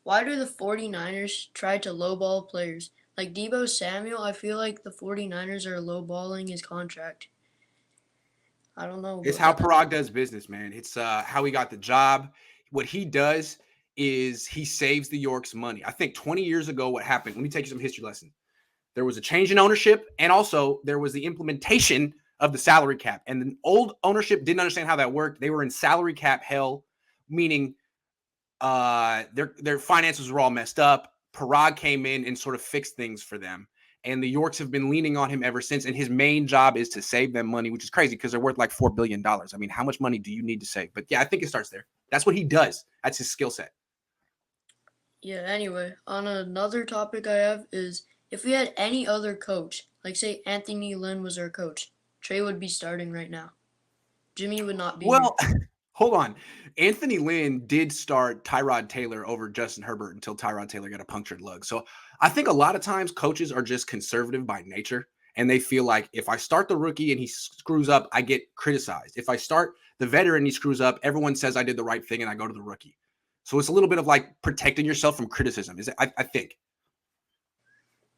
why do the 49ers try to lowball players? Like Deebo Samuel, I feel like the 49ers are lowballing his contract. I don't know, It's but how that Parag does business, man. It's how he got the job. What he does is he saves the Yorks money. I think 20 years ago, what happened? Let me take you some history lesson. There was a change in ownership, and also there was the implementation of the salary cap. And the old ownership didn't understand how that worked. They were in salary cap hell, meaning their finances were all messed up. Parag came in and sort of fixed things for them. And the Yorks have been leaning on him ever since. And his main job is to save them money, which is crazy because they're worth like $4 billion. I mean, how much money do you need to save? But yeah, I think it starts there. That's what he does. That's his skill set. yeah, anyway, on another topic I have is if we had any other coach, like say Anthony Lynn was our coach, Trey would be starting right now. Jimmy would not be here. Well, hold on. Anthony Lynn did start Tyrod Taylor over Justin Herbert until Tyrod Taylor got a punctured lug. So I think a lot of times coaches are just conservative by nature. And they feel like if I start the rookie and he screws up, I get criticized. If I start the veteran and he screws up, everyone says I did the right thing and I go to the rookie. So it's a little bit of like protecting yourself from criticism. Is it, I think.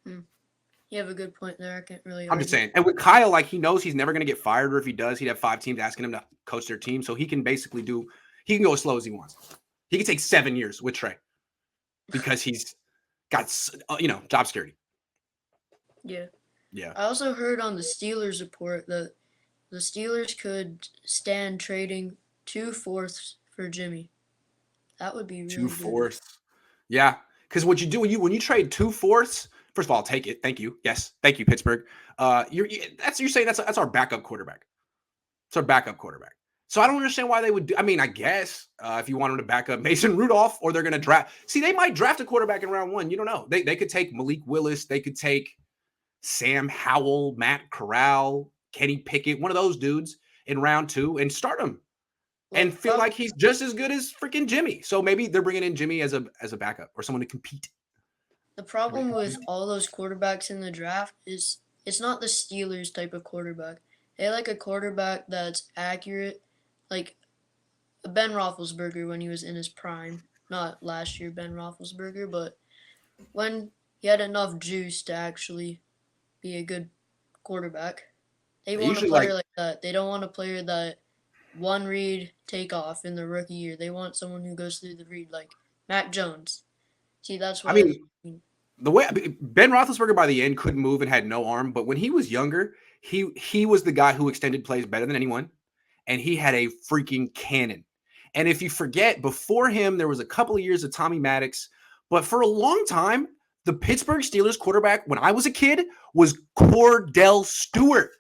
Hmm. You have a good point there. I can't really I'm just argue. saying. And with Kyle, like he knows he's never going to get fired, or if he does, he'd have 5 teams asking him to coach their team. So he can basically he can go as slow as he wants. He can take 7 years with Trey because he's got, job security. Yeah. Yeah. I also heard on the Steelers report that the Steelers could stand trading 2/4 for Jimmy. That would be Two really good. fourths. Yeah. Because what you do when you trade 2/4, first of all, I'll take it. Thank you. Yes. Thank you, Pittsburgh. You're saying that's our backup quarterback. It's our backup quarterback. So I don't understand why they would do. I mean, I guess if you want them to back up Mason Rudolph, or they're going to draft. See, they might draft a quarterback in round 1. You don't know. They could take Malik Willis. They could take Sam Howell, Matt Corral, Kenny Pickett, one of those dudes in round 2 and start him Well, and feel like he's just as good as freaking Jimmy. So maybe they're bringing in Jimmy as a backup or someone to compete. the problem with all those quarterbacks in the draft is it's not the Steelers type of quarterback. They like a quarterback that's accurate, like Ben Roethlisberger when he was in his prime. Not last year Ben Roethlisberger, but when he had enough juice to actually be a good quarterback. They They want a usually like player like that. They don't want a player that one read take off in the rookie year. They want someone who goes through the read like Mac Jones. See, that's I why. mean, the way Ben Roethlisberger by the end couldn't move and had no arm, but when he was younger, he was the guy who extended plays better than anyone, and he had a freaking cannon. And if you forget, before him, there was a couple of years of Tommy Maddox, but for a long time, the Pittsburgh Steelers quarterback when I was a kid was Cordell Stewart.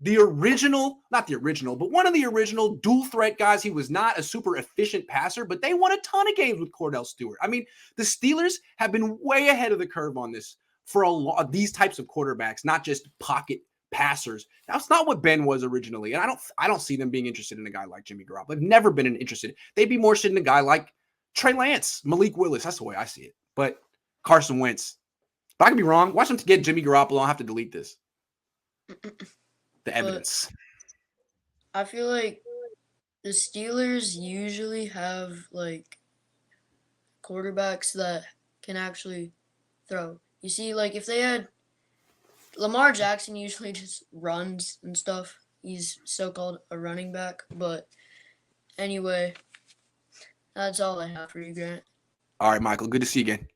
The original, not the original, but one of the original dual threat guys. He was not a super efficient passer, but they won a ton of games with Cordell Stewart. I mean, the Steelers have been way ahead of the curve on this for these types of quarterbacks, not just pocket passers. That's not what Ben was originally, and I don't see them being interested in a guy like Jimmy Garoppolo. They've never been interested. They'd be more interested in a guy like Trey Lance, Malik Willis. That's the way I see it. But Carson Wentz. If I could be wrong, watch them to get Jimmy Garoppolo. I'll have to delete this. The But evidence. I feel like the Steelers usually have like quarterbacks that can actually throw. You see, like if they had Lamar Jackson usually just runs and stuff. He's so called a running back. But anyway, that's all I have for you, Grant. All right, Michael. Good to see you again.